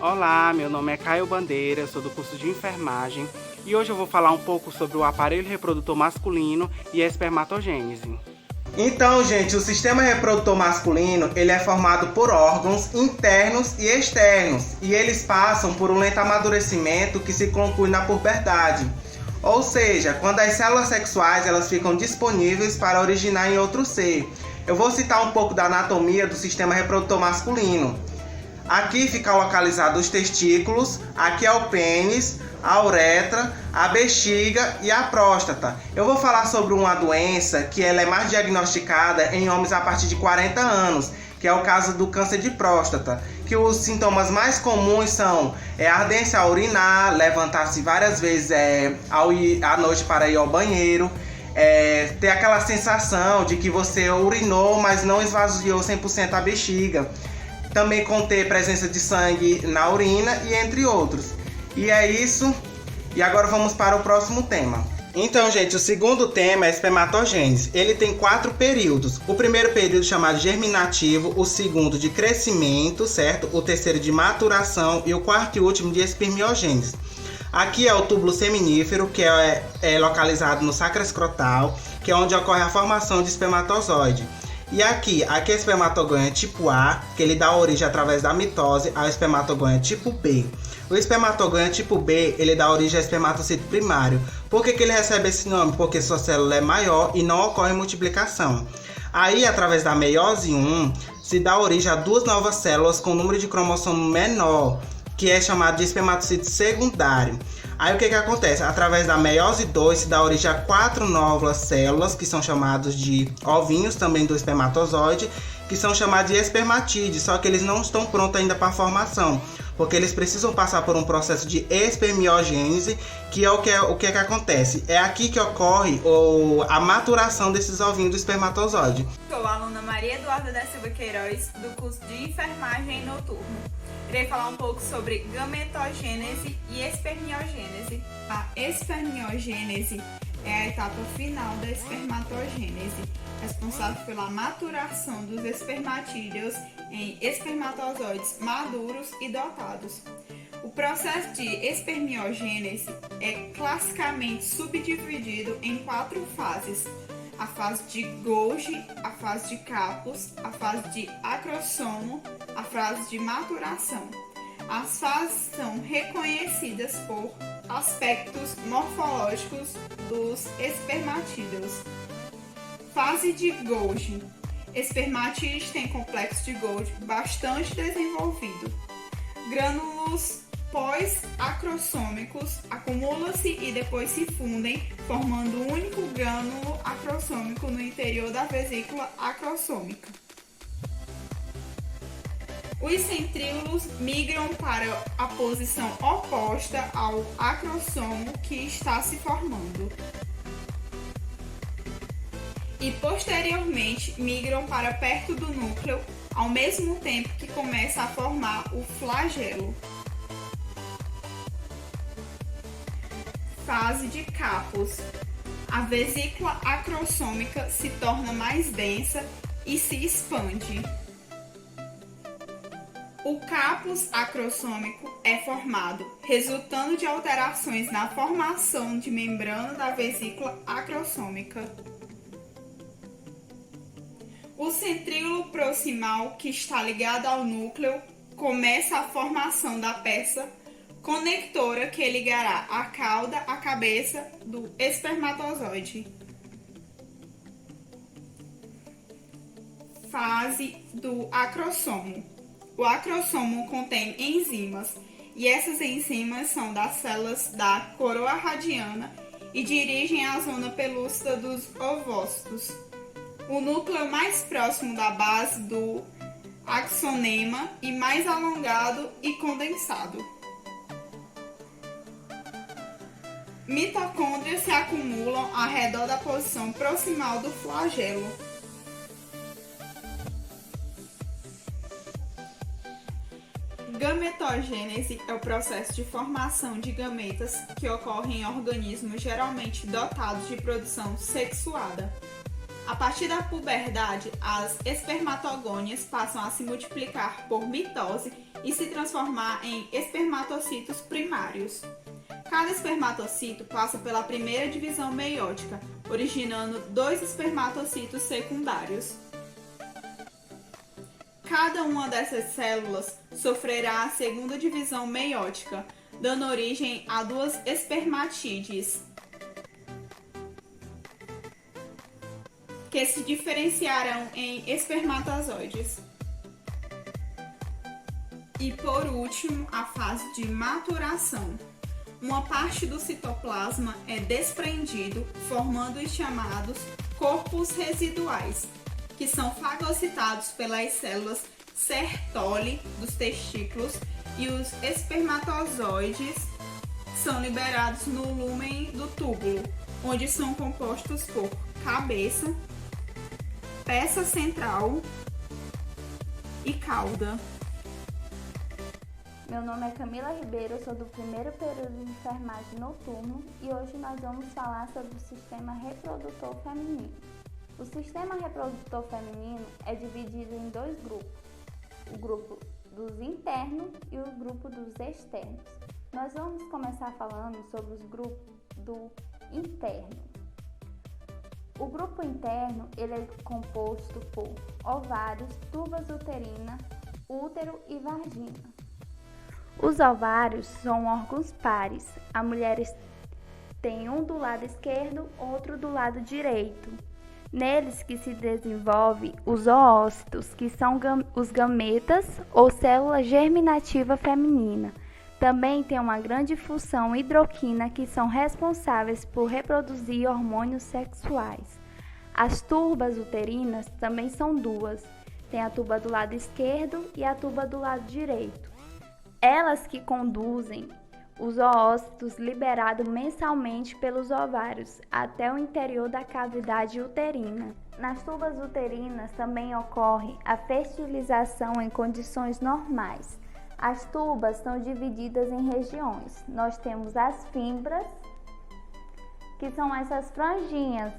Olá, meu nome é Caio Bandeira, eu sou do curso de enfermagem e hoje eu vou falar um pouco sobre o aparelho reprodutor masculino e a espermatogênese. Então, gente, o sistema reprodutor masculino, ele é formado por órgãos internos e externos, e eles passam por um lento amadurecimento que se conclui na puberdade. Ou seja, quando as células sexuais elas ficam disponíveis para originar em outro ser. Eu vou citar um pouco da anatomia do sistema reprodutor masculino. Aqui fica localizado os testículos, aqui é o pênis, a uretra, a bexiga e a próstata. Eu vou falar sobre uma doença que ela é mais diagnosticada em homens a partir de 40 anos, que é o caso do câncer de próstata, que os sintomas mais comuns são ardência a urinar, levantar-se várias vezes à noite para ir ao banheiro, ter aquela sensação de que você urinou, mas não esvaziou 100% a bexiga, também conter presença de sangue na urina e entre outros. E é isso, e agora vamos para o próximo tema. Então, gente, o segundo tema é a espermatogênese. Ele tem 4 períodos. O primeiro período chamado germinativo, o segundo de crescimento, certo? O terceiro de maturação e o quarto e último de espermiogênese. Aqui é o túbulo seminífero, que é localizado no sacro escrotal, que é onde ocorre a formação de espermatozoide. E aqui é o espermatogonha tipo A, que ele dá origem através da mitose ao espermatogonha tipo B. O espermatogonha tipo B, ele dá origem ao espermatocito primário. Por que ele recebe esse nome? Porque sua célula é maior e não ocorre multiplicação. Aí, através da meiose 1, se dá origem a 2 novas células com número de cromossomo menor, que é chamado de espermatocito secundário. Aí o que acontece? Através da meiose 2 se dá origem a 4 novas células, que são chamados de ovinhos também do espermatozoide, que são chamados de espermatídeos, só que eles não estão prontos ainda para a formação, porque eles precisam passar por um processo de espermiogênese, que é o que acontece. É aqui que ocorre a maturação desses ovinhos do espermatozoide. Sou a aluna Maria Eduarda da Silva Queiroz, do curso de enfermagem noturno. Irei falar um pouco sobre gametogênese e espermiogênese. A espermiogênese é a etapa final da espermatogênese, responsável pela maturação dos espermatídeos em espermatozoides maduros e dotados. O processo de espermiogênese é classicamente subdividido em 4 fases: a fase de Golgi, a fase de Kappus, a fase de acrossomo, a fase de maturação. As fases são reconhecidas por aspectos morfológicos dos espermatídeos. Fase de Golgi. Espermatídeos têm complexo de Golgi bastante desenvolvido. Grânulos pós-acrossômicos acumulam-se e depois se fundem, formando um único grânulo acrossômico no interior da vesícula acrossômica. Os centríolos migram para a posição oposta ao acrossomo que está se formando e posteriormente migram para perto do núcleo, ao mesmo tempo que começa a formar o flagelo. Fase de Kappus. A vesícula acrossômica se torna mais densa e se expande. O Kappus acrossômico é formado, resultando de alterações na formação de membrana da vesícula acrossômica. O centríolo proximal, que está ligado ao núcleo, começa a formação da peça conectora que ligará a cauda à cabeça do espermatozoide. Fase do acrossomo. O acrossomo contém enzimas, e essas enzimas são das células da coroa radiana e dirigem a zona pelúcida dos ovócitos. O núcleo mais próximo da base do axonema e mais alongado e condensado. Mitocôndrias se acumulam ao redor da posição proximal do flagelo. Gametogênese é o processo de formação de gametas que ocorre em organismos geralmente dotados de produção sexuada. A partir da puberdade, as espermatogônias passam a se multiplicar por mitose e se transformar em espermatocitos primários. Cada espermatocito passa pela primeira divisão meiótica, originando 2 espermatocitos secundários. Cada uma dessas células sofrerá a segunda divisão meiótica, dando origem a 2 espermatídees, que se diferenciarão em espermatozoides. E por último, a fase de maturação. Uma parte do citoplasma é desprendido, formando os chamados corpos residuais, que são fagocitados pelas células Sertoli dos testículos, e os espermatozoides são liberados no lúmen do túbulo, onde são compostos por cabeça, peça central e cauda. Meu nome é Camila Ribeiro, eu sou do primeiro período de enfermagem noturno e hoje nós vamos falar sobre o sistema reprodutor feminino. O sistema reprodutor feminino é dividido em 2 grupos, o grupo dos internos e o grupo dos externos. Nós vamos começar falando sobre os grupos do interno. O grupo interno ele é composto por ovários, tubas uterina, útero e vagina. Os ovários são órgãos pares. A mulher tem um do lado esquerdo, outro do lado direito. Neles que se desenvolve os oócitos, que são os gametas ou célula germinativa feminina. Também tem uma grande função hidroquina que são responsáveis por reproduzir hormônios sexuais. As tubas uterinas também são 2. Tem a tuba do lado esquerdo e a tuba do lado direito. Elas que conduzem os oócitos liberados mensalmente pelos ovários até o interior da cavidade uterina. Nas tubas uterinas também ocorre a fertilização em condições normais. As tubas são divididas em regiões. Nós temos as fímbrias, que são essas franjinhas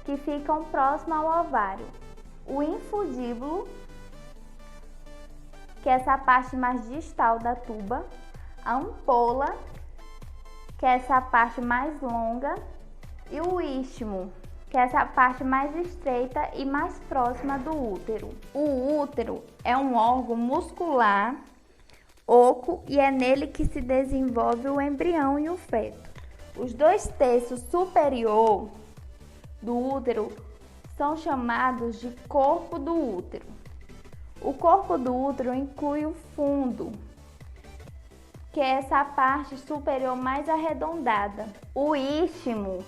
que ficam próximas ao ovário. O infundíbulo, que é essa parte mais distal da tuba, a ampola, que é essa parte mais longa, e o istmo, que é essa parte mais estreita e mais próxima do útero. O útero é um órgão muscular oco e é nele que se desenvolve o embrião e o feto. Os 2 terços superior do útero são chamados de corpo do útero. O corpo do útero inclui o fundo, que é essa parte superior mais arredondada. O istmo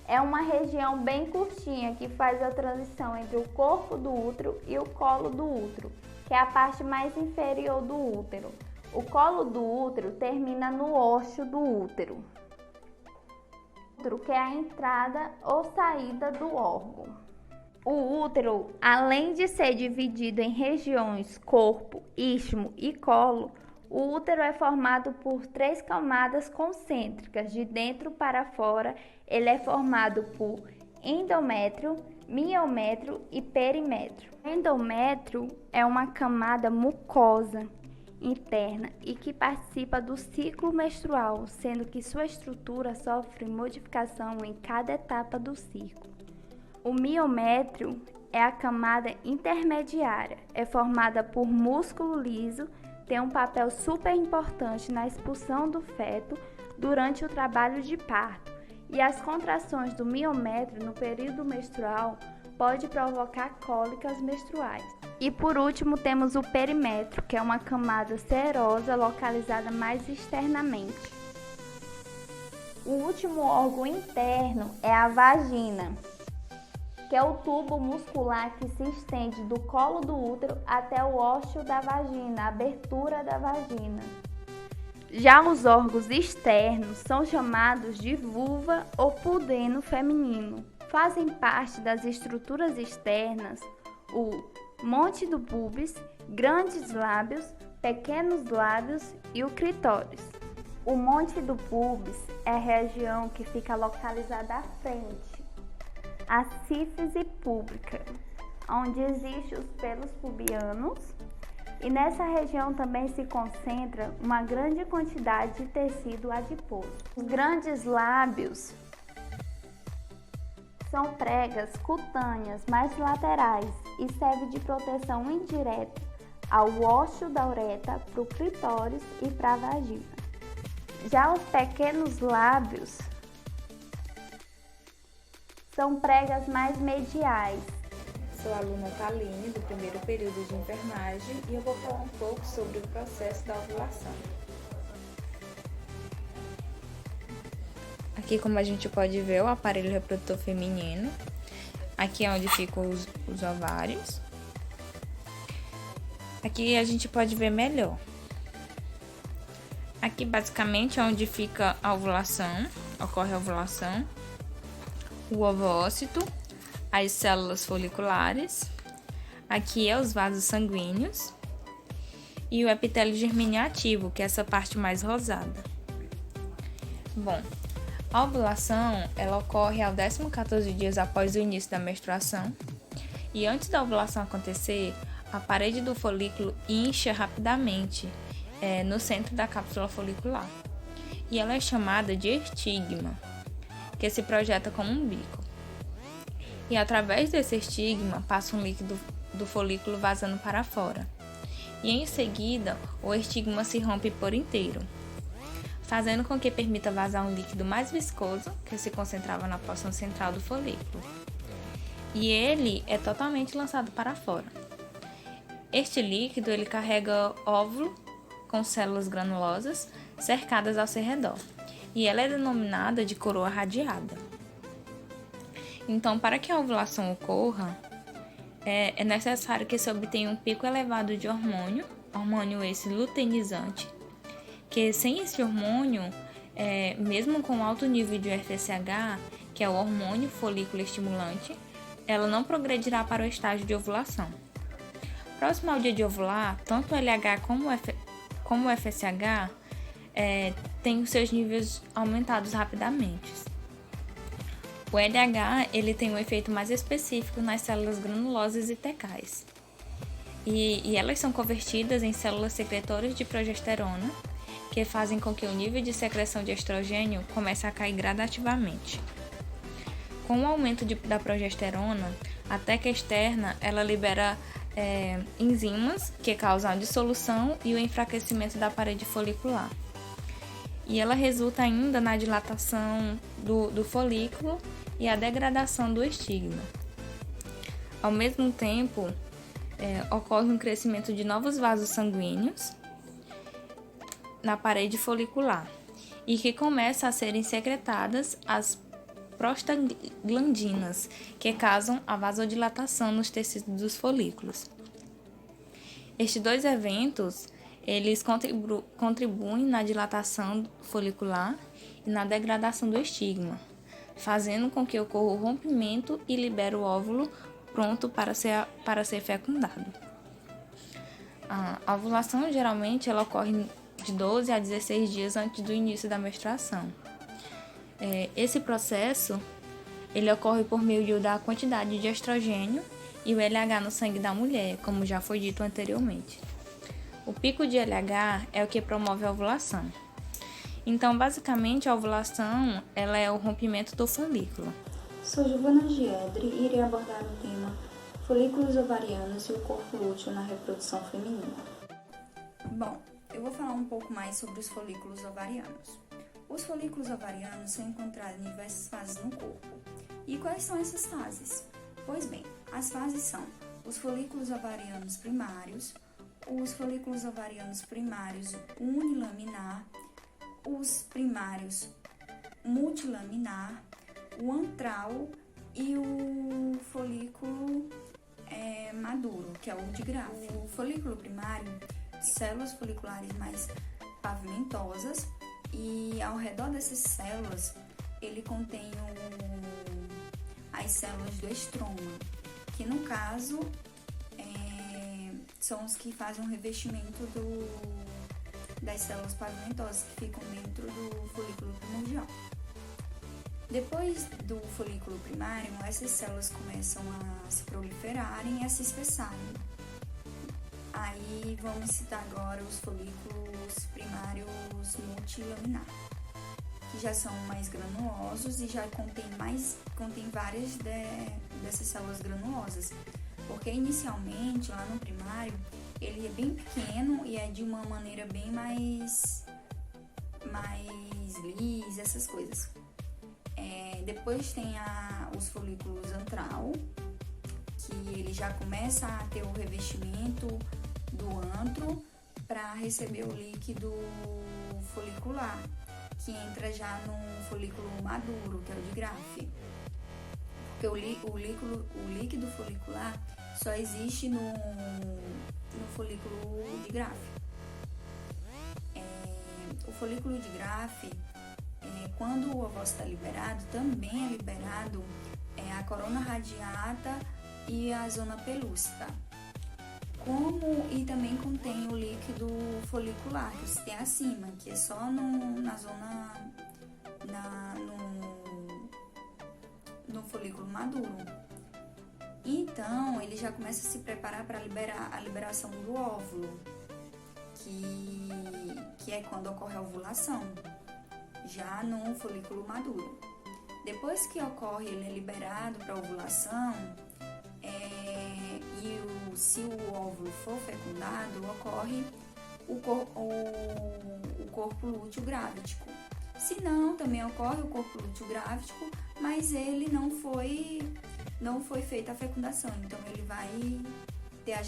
é uma região bem curtinha que faz a transição entre o corpo do útero e o colo do útero, que é a parte mais inferior do útero. O colo do útero termina no ósseo do útero, que é a entrada ou saída do órgão. O útero, além de ser dividido em regiões corpo, istmo e colo, o útero é formado por 3 camadas concêntricas. De dentro para fora, ele é formado por endométrio, miométrio e perimétrio. O endométrio é uma camada mucosa interna e que participa do ciclo menstrual, sendo que sua estrutura sofre modificação em cada etapa do ciclo. O miométrio é a camada intermediária, é formada por músculo liso, tem um papel super importante na expulsão do feto durante o trabalho de parto, e as contrações do miométrio no período menstrual pode provocar cólicas menstruais. E por último temos o perimétrio, que é uma camada serosa localizada mais externamente. O último órgão interno é a vagina, que é o tubo muscular que se estende do colo do útero até o ósseo da vagina, a abertura da vagina. Já os órgãos externos são chamados de vulva ou pudendo feminino. Fazem parte das estruturas externas o monte do púbis, grandes lábios, pequenos lábios e o clitóris. O monte do púbis é a região que fica localizada à frente a sífise pública, onde existem os pelos pubianos, e nessa região também se concentra uma grande quantidade de tecido adiposo. Os grandes lábios são pregas cutâneas mais laterais e serve de proteção indireta ao ósseo da uretra, para o clitóris e para a vagina. Já os pequenos lábios são pregas mais mediais. Sou a aluna Thaline, do primeiro período de enfermagem, e eu vou falar um pouco sobre o processo da ovulação. Aqui, como a gente pode ver, o aparelho reprodutor feminino. Aqui é onde ficam os ovários. Aqui a gente pode ver melhor. Aqui, basicamente, é onde fica a ovulação, ocorre a ovulação, o ovócito, as células foliculares. Aqui é os vasos sanguíneos e o epitélio germinativo, que é essa parte mais rosada. Bom, a ovulação, ela ocorre ao 14º dias após o início da menstruação, e antes da ovulação acontecer, a parede do folículo incha rapidamente no centro da cápsula folicular, e ela é chamada de estigma, que se projeta como um bico. E através desse estigma passa um líquido do folículo vazando para fora, e em seguida o estigma se rompe por inteiro, fazendo com que permita vazar um líquido mais viscoso que se concentrava na porção central do folículo. E ele é totalmente lançado para fora. Este líquido ele carrega óvulo com células granulosas cercadas ao seu redor, e ela é denominada de coroa radiada. Então, para que a ovulação ocorra, é necessário que se obtenha um pico elevado de hormônio esse luteinizante, que sem esse hormônio, mesmo com alto nível de FSH, que é o hormônio folículo estimulante, ela não progredirá para o estágio de ovulação. Próximo ao dia de ovular, tanto o LH como o FSH têm os seus níveis aumentados rapidamente. O LH ele tem um efeito mais específico nas células granulosas e tecais. E elas são convertidas em células secretoras de progesterona, que fazem com que o nível de secreção de estrogênio comece a cair gradativamente. Com o aumento da progesterona, a teca externa ela libera enzimas que causam a dissolução e o enfraquecimento da parede folicular. E ela resulta ainda na dilatação do folículo e a degradação do estigma. Ao mesmo tempo, ocorre um crescimento de novos vasos sanguíneos na parede folicular e que começa a serem secretadas as prostaglandinas, que causam a vasodilatação nos tecidos dos folículos. Estes dois eventos, eles contribuem na dilatação folicular e na degradação do estigma, fazendo com que ocorra o rompimento e libere o óvulo pronto para ser fecundado. A ovulação, geralmente, ela ocorre de 12 a 16 dias antes do início da menstruação. Esse processo ele ocorre por meio da quantidade de estrogênio e o LH no sangue da mulher, como já foi dito anteriormente. O pico de LH é o que promove a ovulação. Então, basicamente, a ovulação ela é o rompimento do folículo. Sou Giovana Giedre e irei abordar o tema folículos ovarianos e o corpo lúteo na reprodução feminina. Bom, eu vou falar um pouco mais sobre os folículos ovarianos. Os folículos ovarianos são encontrados em diversas fases no corpo. E quais são essas fases? Pois bem, as fases são os folículos ovarianos primários, os folículos ovarianos primários unilaminar, os primários multilaminar, o antral e o folículo maduro, que é o digráfico. O folículo primário, células foliculares mais pavimentosas, e ao redor dessas células ele contém as células do estroma, que no caso são os que fazem o revestimento das células pavimentosas que ficam dentro do folículo primordial. Depois do folículo primário, essas células começam a se proliferarem e a se espessarem. Aí vamos citar agora os folículos primários multilaminar, que já são mais granulosos e já contém várias dessas células granulosas, porque inicialmente lá no primário ele é bem pequeno e é de uma maneira bem mais lisa, essas coisas. Depois tem os folículos antral, que ele já começa a ter o revestimento do antro para receber o líquido folicular, que entra já no folículo maduro, que é o de Graff. Porque o líquido folicular só existe no folículo de Graff. O folículo de Graff, quando o ovócito está liberado, também é liberado a corona radiata e a zona pelúcida. E também contém o líquido folicular, que você tem acima, que é só na zona, no folículo maduro. Então, ele já começa a se preparar para a liberação do óvulo, que é quando ocorre a ovulação, já no folículo maduro. Depois que ocorre, ele é liberado para a ovulação, se o óvulo for fecundado, ocorre o corpo lúteo grávidico. Se não, também ocorre o corpo lúteo grávidico, mas ele não foi feita a fecundação, então ele vai ter a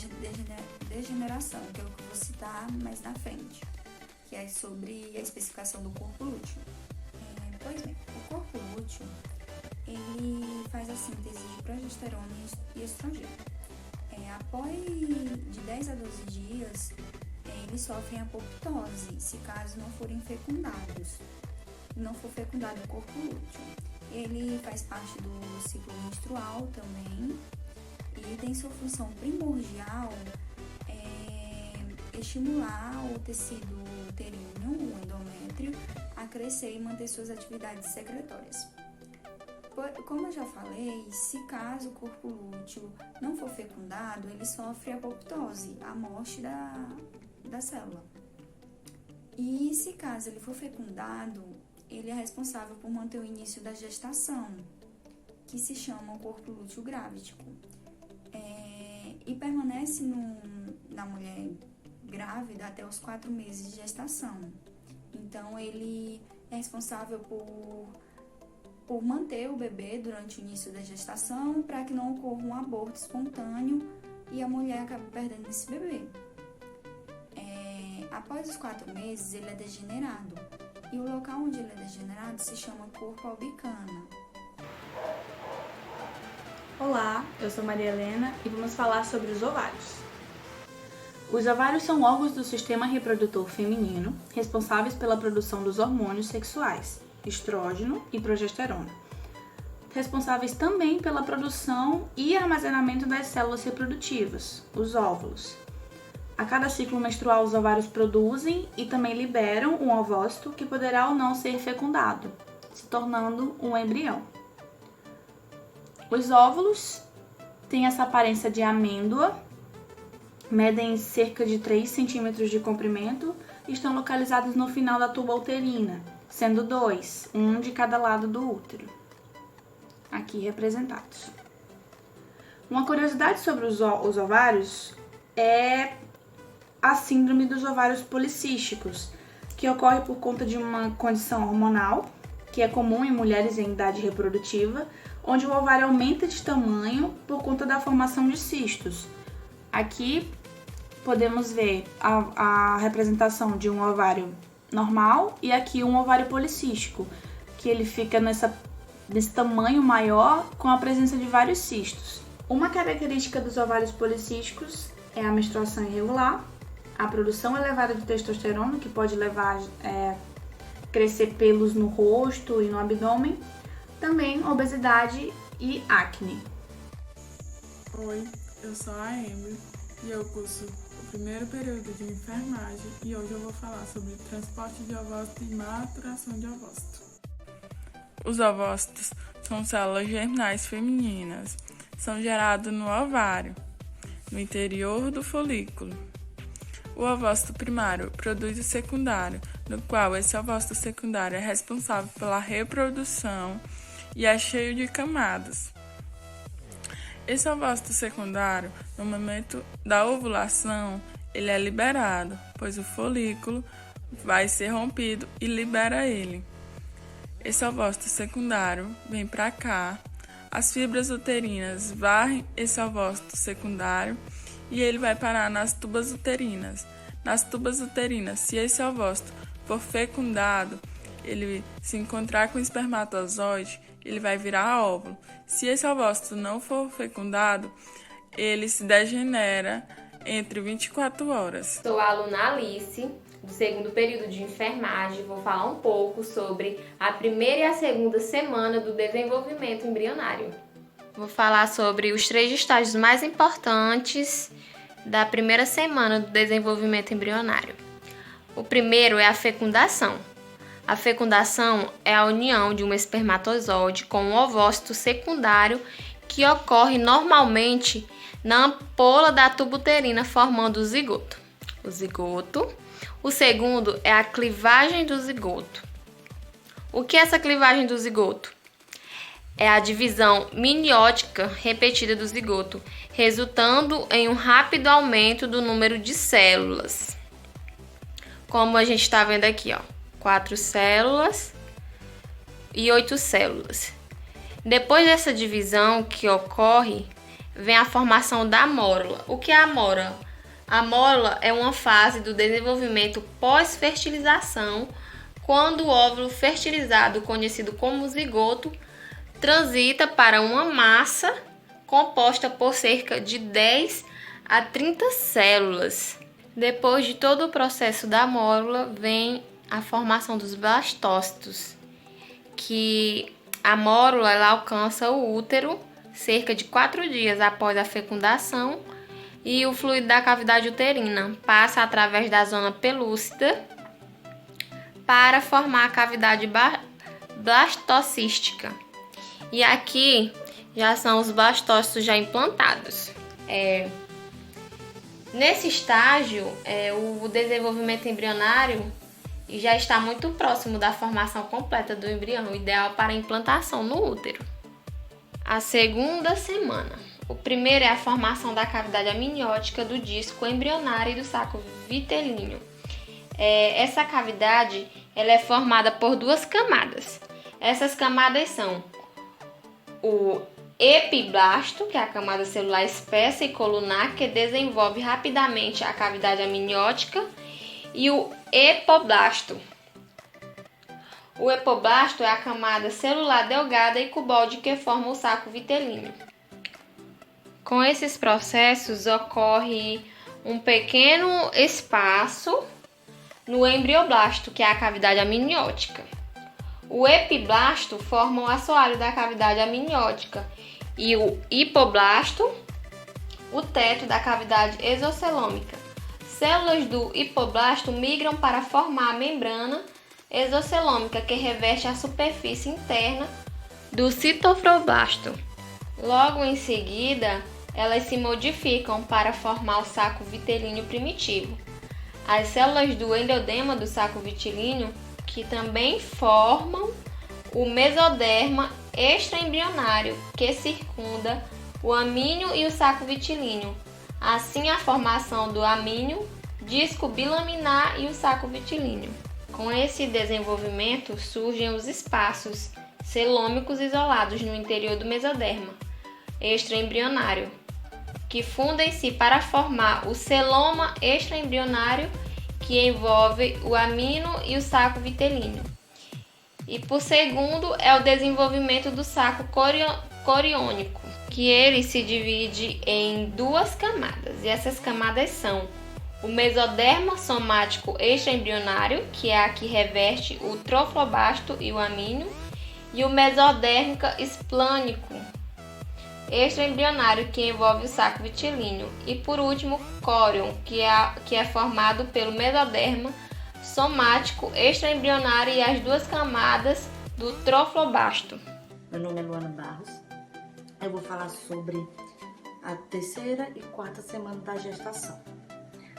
degeneração, que é o que eu vou citar mais na frente, que é sobre a especificação do corpo lúteo. Pois bem, o corpo lúteo, ele faz a síntese de progesterona e estrogênio. Após de 10 a 12 dias, eles sofrem apoptose, se caso não forem fecundados. Não for fecundado o corpo lúteo. Ele faz parte do ciclo menstrual também e tem sua função primordial estimular o tecido uterino, o endométrio, a crescer e manter suas atividades secretórias. Como eu já falei, se caso o corpo lúteo não for fecundado, ele sofre apoptose, a morte da célula. E se caso ele for fecundado, ele é responsável por manter o início da gestação, que se chama o corpo lúteo grávidico. E permanece na mulher grávida até os 4 meses de gestação. Então, ele é responsável por manter o bebê durante o início da gestação, para que não ocorra um aborto espontâneo e a mulher acabe perdendo esse bebê. Após os 4 meses, ele é degenerado. E o local onde ele é degenerado se chama corpo albicana. Olá, eu sou Maria Helena e vamos falar sobre os ovários. Os ovários são órgãos do sistema reprodutor feminino responsáveis pela produção dos hormônios sexuais, estrógeno e progesterona, responsáveis também pela produção e armazenamento das células reprodutivas, os óvulos. A cada ciclo menstrual, os ovários produzem e também liberam um ovócito que poderá ou não ser fecundado, se tornando um embrião. Os óvulos têm essa aparência de amêndoa, medem cerca de 3 centímetros de comprimento e estão localizados no final da tuba uterina, sendo 2, um de cada lado do útero, aqui representados. Uma curiosidade sobre os ovários é a síndrome dos ovários policísticos, que ocorre por conta de uma condição hormonal, que é comum em mulheres em idade reprodutiva, onde o ovário aumenta de tamanho por conta da formação de cistos. Aqui podemos ver a representação de um ovário normal e aqui um ovário policístico, que ele fica nesse tamanho maior com a presença de vários cistos. Uma característica dos ovários policísticos é a menstruação irregular, a produção elevada de testosterona, que pode levar a crescer pelos no rosto e no abdômen, também obesidade e acne. Oi, eu sou a Emily e eu curso o primeiro período de enfermagem e hoje eu vou falar sobre transporte de ovócito e maturação de ovócito. Os ovócitos são células germinais femininas. São gerados no ovário, no interior do folículo. O ovócito primário produz o secundário, no qual esse ovócito secundário é responsável pela reprodução e é cheio de camadas. Esse ovócito secundário, no momento da ovulação, ele é liberado, pois o folículo vai ser rompido e libera ele. Esse ovócito secundário vem para cá, as fibras uterinas varrem esse ovócito secundário e ele vai parar nas tubas uterinas. Nas tubas uterinas, se esse ovócito for fecundado, ele se encontrar com o espermatozoide, ele vai virar óvulo. Se esse ovócito não for fecundado, ele se degenera entre 24 horas. Sou a aluna Alice, do segundo período de enfermagem. Vou falar um pouco sobre a primeira e a segunda semana do desenvolvimento embrionário. Vou falar sobre os 3 estágios mais importantes da primeira semana do desenvolvimento embrionário. O primeiro é a fecundação. A fecundação é a união de um espermatozoide com um ovócito secundário que ocorre normalmente na ampola da tuba uterina, formando o zigoto. O segundo é a clivagem do zigoto. O que é essa clivagem do zigoto? É a divisão miniótica repetida do zigoto, resultando em um rápido aumento do número de células. Como a gente está vendo aqui, 4 células e 8 células. Depois dessa divisão que ocorre, vem a formação da mórula. O que é a mórula? A mórula é uma fase do desenvolvimento pós-fertilização, quando o óvulo fertilizado, conhecido como zigoto, transita para uma massa composta por cerca de 10 a 30 células. Depois de todo o processo da mórula, vem a formação dos blastócitos, que a mórula ela alcança o útero cerca de 4 dias após a fecundação e o fluido da cavidade uterina passa através da zona pelúcida para formar a cavidade blastocística. E aqui já são os blastócitos já implantados. Nesse estágio, o desenvolvimento embrionário já está muito próximo da formação completa do embrião, ideal para a implantação no útero. A segunda semana. O primeiro é a formação da cavidade amniótica do disco embrionário e do saco vitelíneo. Essa cavidade ela é formada por 2 camadas. Essas camadas são o epiblasto, que é a camada celular espessa e colunar, que desenvolve rapidamente a cavidade amniótica, e o epoblasto. O epoblasto é a camada celular delgada e cuboide que forma o saco vitelíneo. Com esses processos ocorre um pequeno espaço no embrioblasto, que é a cavidade amniótica. O epiblasto forma o assoalho da cavidade amniótica e o hipoblasto, o teto da cavidade exocelômica. Células do hipoblasto migram para formar a membrana exocelômica que reveste a superfície interna do citofibrosto. Logo em seguida, elas se modificam para formar o saco vitelíneo primitivo. As células do endodema do saco vitelíneo, que também formam o mesoderma extraembrionário, que circunda o amínio e o saco vitilíneo. Assim, a formação do amínio, disco bilaminar e o saco vitilíneo. Com esse desenvolvimento, surgem os espaços celômicos isolados no interior do mesoderma extraembrionário, que fundem-se para formar o celoma extraembrionário, que envolve o amino e o saco vitelíneo. E por segundo é o desenvolvimento do saco coriônico, que ele se divide em 2 camadas, e essas camadas são o mesoderma somático extraembrionário, que é a que reveste o trofoblasto e o amínio, e o mesodérmica esplânico extraembrionário, que envolve o saco vitilíneo, e por último, córion, que é formado pelo mesoderma somático extraembrionário e as 2 camadas do troflobasto. Meu nome é Luana Barros. Eu vou falar sobre a terceira e quarta semana da gestação.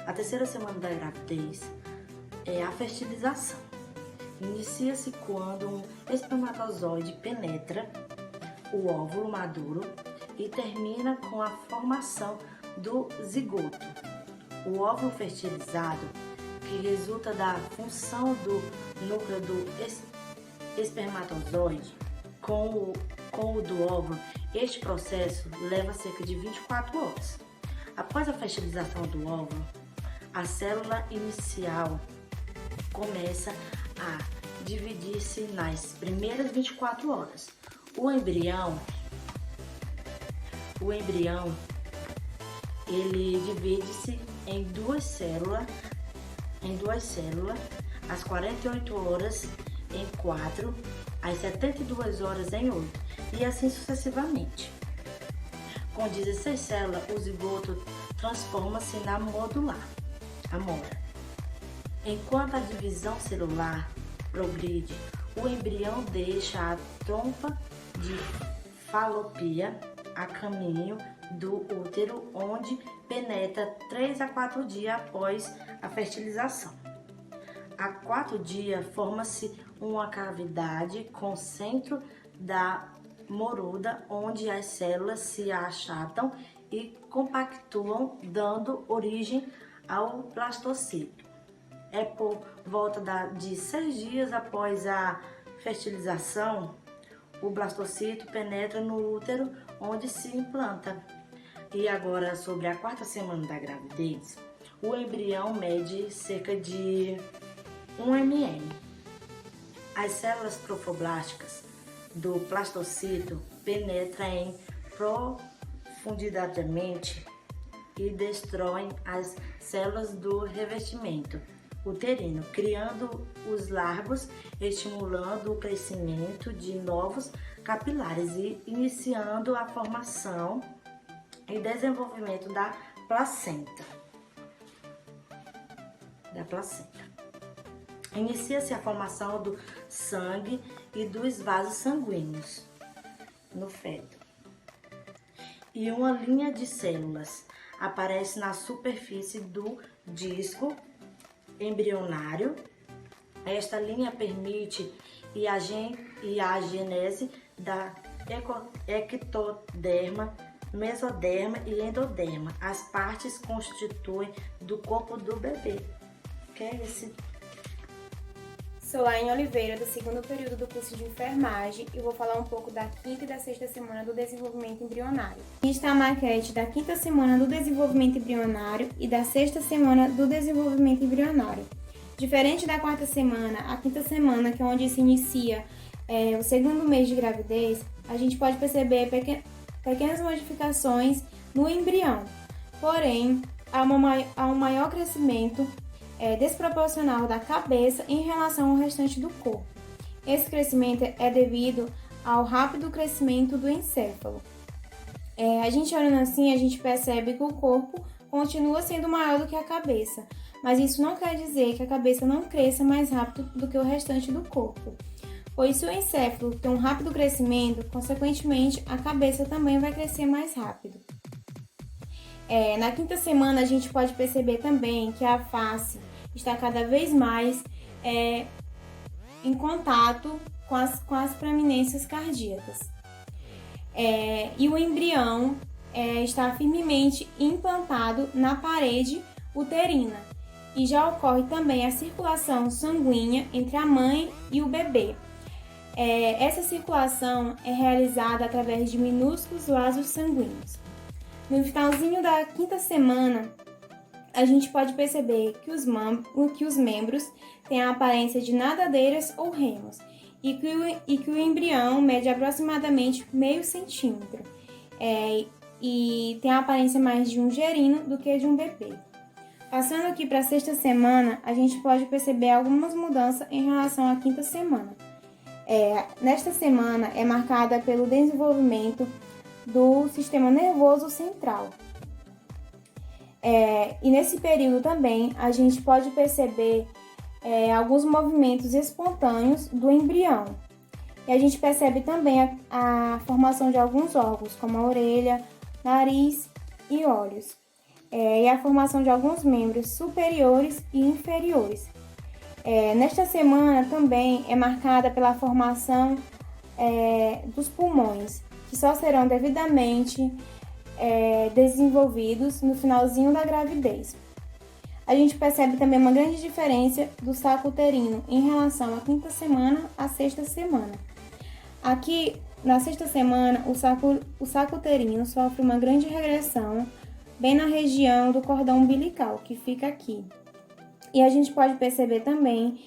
A terceira semana da gravidez é a fertilização. Inicia-se quando um espermatozoide penetra o óvulo maduro e termina com a formação do zigoto. O óvulo fertilizado, que resulta da função do núcleo do espermatozoide com o do óvulo, este processo leva cerca de 24 horas. Após a fertilização do óvulo, a célula inicial começa a dividir-se nas primeiras 24 horas. O embrião, ele divide-se em duas células, às 48 horas em 4, às 72 horas em 8, e assim sucessivamente. Com 16 células, o zigoto transforma-se na modular, a mora. Enquanto a divisão celular progride, o embrião deixa a trompa de falopia a caminho do útero, onde penetra 3 a 4 dias após a fertilização. A 4 dias, forma-se uma cavidade com o centro da moruda, onde as células se achatam e compactuam, dando origem ao blastocito. É por volta de 6 dias após a fertilização, o blastocito penetra no útero, onde se implanta. E agora, sobre a quarta semana da gravidez, o embrião mede cerca de 1 ml. As células trofoblásticas do blastocito penetram profundamente e destroem as células do revestimento uterino, criando os largos, estimulando o crescimento de novos capilares e iniciando a formação e desenvolvimento da placenta. Inicia-se a formação do sangue e dos vasos sanguíneos no feto. E uma linha de células aparece na superfície do disco embrionário. Esta linha permite a gênese da ectoderma, mesoderma e endoderma. As partes constituem do corpo do bebê. Que é esse? Sou Laine Oliveira, do segundo período do curso de enfermagem, e vou falar um pouco da quinta e da sexta semana do desenvolvimento embrionário. Aqui está a maquete da quinta semana do desenvolvimento embrionário e da sexta semana do desenvolvimento embrionário. Diferente da quarta semana, a quinta semana, que é onde se inicia o segundo mês de gravidez, a gente pode perceber pequenas modificações no embrião. Porém, há um maior crescimento desproporcional da cabeça em relação ao restante do corpo. Esse crescimento é devido ao rápido crescimento do encéfalo. A gente olhando assim, a gente percebe que o corpo continua sendo maior do que a cabeça, mas isso não quer dizer que a cabeça não cresça mais rápido do que o restante do corpo. Pois se o encéfalo tem um rápido crescimento, consequentemente a cabeça também vai crescer mais rápido. Na quinta semana, a gente pode perceber também que a face está cada vez mais em contato com as preeminências cardíacas. E o embrião está firmemente implantado na parede uterina. E já ocorre também a circulação sanguínea entre a mãe e o bebê. Essa circulação é realizada através de minúsculos vasos sanguíneos. No finalzinho da quinta semana, a gente pode perceber que os membros têm a aparência de nadadeiras ou remos e que o embrião mede aproximadamente meio centímetro e tem a aparência mais de um gerino do que de um bebê. Passando aqui para a sexta semana, a gente pode perceber algumas mudanças em relação à quinta semana. Nesta semana é marcada pelo desenvolvimento do sistema nervoso central. E nesse período também a gente pode perceber alguns movimentos espontâneos do embrião. E a gente percebe também a formação de alguns órgãos, como a orelha, nariz e olhos. E a formação de alguns membros superiores e inferiores. Nesta semana também é marcada pela formação dos pulmões, que só serão devidamente desenvolvidos no finalzinho da gravidez. A gente percebe também uma grande diferença do saco uterino em relação à 5ª semana à 6ª semana. Aqui, na 6ª semana, o saco uterino sofre uma grande regressão bem na região do cordão umbilical, que fica aqui. E a gente pode perceber também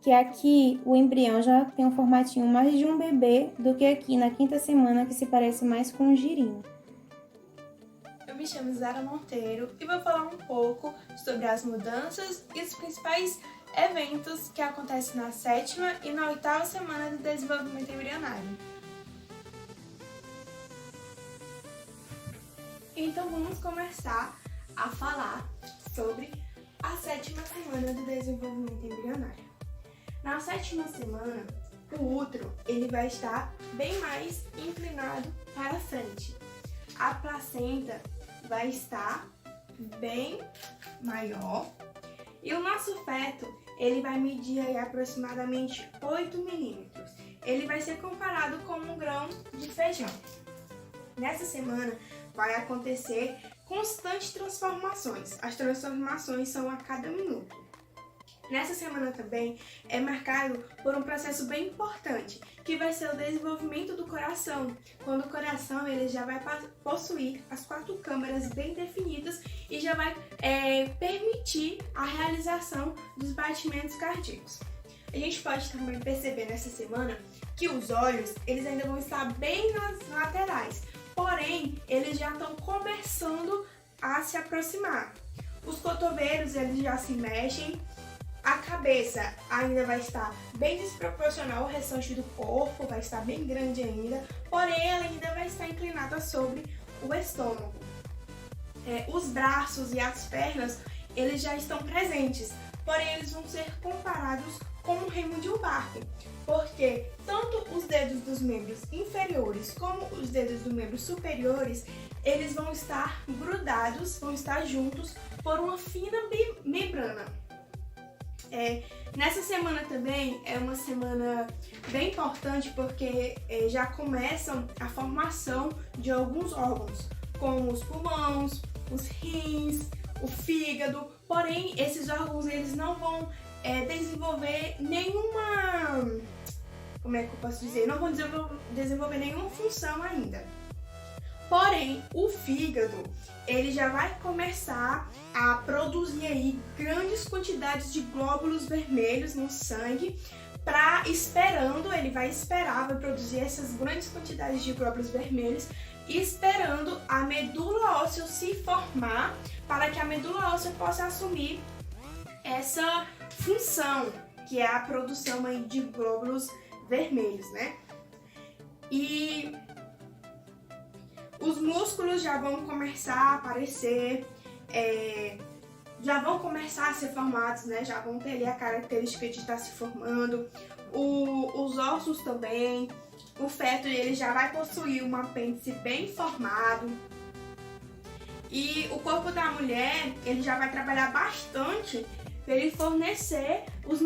que aqui o embrião já tem um formatinho mais de um bebê do que aqui na 5ª semana, que se parece mais com um girino. Eu me chamo Zara Monteiro e vou falar um pouco sobre as mudanças e os principais eventos que acontecem na 7ª e na 8ª semana do desenvolvimento embrionário. Então vamos começar a falar sobre a 7ª semana do desenvolvimento embrionário. Na 7ª semana, o útero ele vai estar bem mais inclinado para frente. A placenta vai estar bem maior e o nosso feto ele vai medir aí aproximadamente 8 milímetros. Ele vai ser comparado com um grão de feijão. Nessa semana vai acontecer constantes transformações. As transformações são a cada minuto. Nessa semana também é marcado por um processo bem importante, que vai ser o desenvolvimento do coração, quando o coração ele já vai possuir as 4 câmaras bem definidas e já vai permitir a realização dos batimentos cardíacos. A gente pode também perceber nessa semana que os olhos eles ainda vão estar bem nas laterais, porém eles já estão começando a se aproximar. Os cotovelos eles já se mexem. A cabeça ainda vai estar bem desproporcional ao restante do corpo, vai estar bem grande ainda, porém ela ainda vai estar inclinada sobre o estômago. Os braços e as pernas, eles já estão presentes, porém eles vão ser comparados com o remo de um barco, porque tanto os dedos dos membros inferiores como os dedos dos membros superiores, eles vão estar grudados, vão estar juntos por uma fina membrana. Nessa semana também é uma semana bem importante porque já começam a formação de alguns órgãos, como os pulmões, os rins, o fígado, porém esses órgãos eles não vão desenvolver nenhuma, não vão desenvolver nenhuma função ainda. Porém, o fígado, ele já vai começar a produzir aí grandes quantidades de glóbulos vermelhos no sangue, ele vai produzir essas grandes quantidades de glóbulos vermelhos, esperando a medula óssea se formar, para que a medula óssea possa assumir essa função, que é a produção aí de glóbulos vermelhos, né? E os músculos já vão começar a aparecer, já vão começar a ser formados, né? Já vão ter ali a característica de estar se formando. Os ossos também. O feto ele já vai possuir um apêndice bem formado. E o corpo da mulher ele já vai trabalhar bastante para ele fornecer os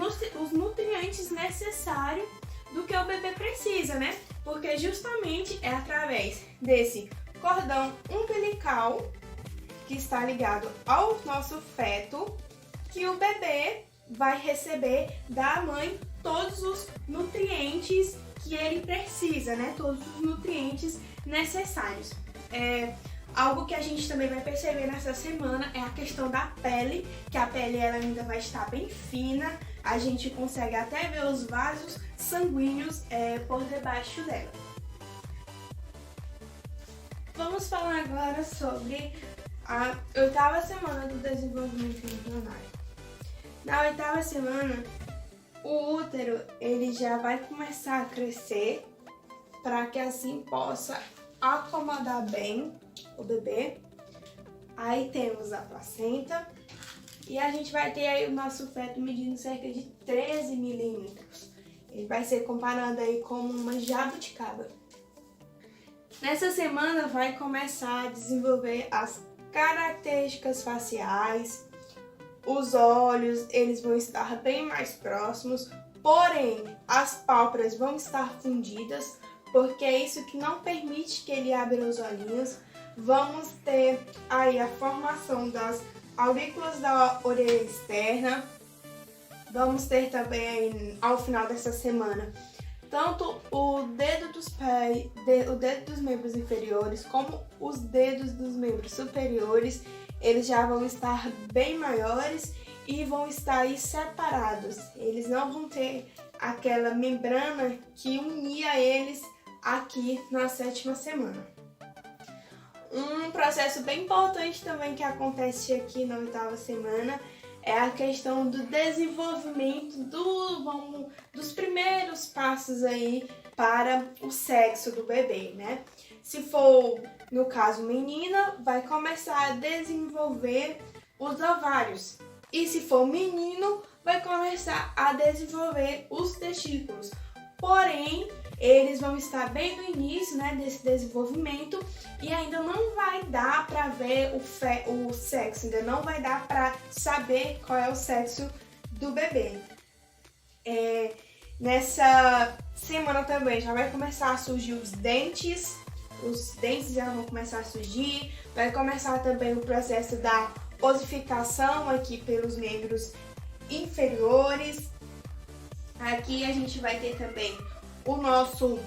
nutrientes necessários do que o bebê precisa, né? Porque justamente é através desse cordão umbilical que está ligado ao nosso feto que o bebê vai receber da mãe todos os nutrientes que ele precisa, né? Todos os nutrientes necessários. Algo que a gente também vai perceber nessa semana é a questão da pele, que a pele ela ainda vai estar bem fina, a gente consegue até ver os vasos sanguíneos por debaixo dela. Vamos falar agora sobre a 8ª semana do desenvolvimento embrionário. Na 8ª semana, o útero ele já vai começar a crescer para que assim possa acomodar bem o bebê. Aí temos a placenta e a gente vai ter aí o nosso feto medindo cerca de 13 milímetros. Ele vai ser comparado aí como uma jabuticaba. Nessa semana vai começar a desenvolver as características faciais. Os olhos, eles vão estar bem mais próximos, porém as pálpebras vão estar fundidas, porque é isso que não permite que ele abra os olhinhos. Vamos ter aí a formação das aurículas da orelha externa. Vamos ter também aí, ao final dessa semana, tanto o dedo dos pés, o dedo dos membros inferiores, como os dedos dos membros superiores. Eles já vão estar bem maiores e vão estar aí separados. Eles não vão ter aquela membrana que unia eles aqui na 7ª semana. Um processo bem importante também que acontece aqui na 8ª semana é a questão do desenvolvimento dos primeiros passos aí para o sexo do bebê, né? Se for, no caso, menina, vai começar a desenvolver os ovários. E se for menino, vai começar a desenvolver os testículos. Porém, eles vão estar bem no início, né, desse desenvolvimento e ainda não vai dar para ver o sexo, ainda não vai dar para saber qual é o sexo do bebê. Nessa semana também já vai começar a surgir os dentes já vão começar a surgir, vai começar também o processo da ossificação aqui pelos membros inferiores. Aqui a gente vai ter também o nosso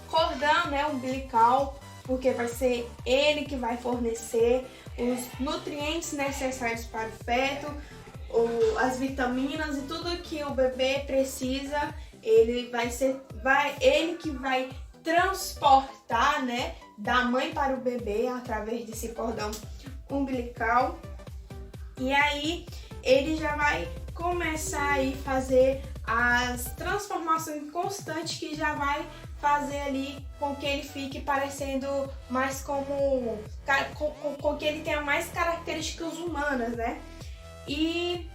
cordão, né, umbilical, porque vai ser ele que vai fornecer os nutrientes necessários para o feto, as vitaminas e tudo que o bebê precisa. Ele que vai transportar, né, da mãe para o bebê através desse cordão umbilical. E aí ele já vai começar aí fazer as transformações constantes, que já vai fazer ali com que ele fique parecendo mais com que ele tenha mais características humanas, né? E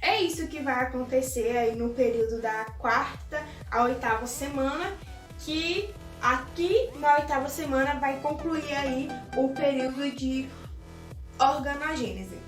é isso que vai acontecer aí no período da 4ª à 8ª semana, que aqui na 8ª semana vai concluir aí o período de organogênese.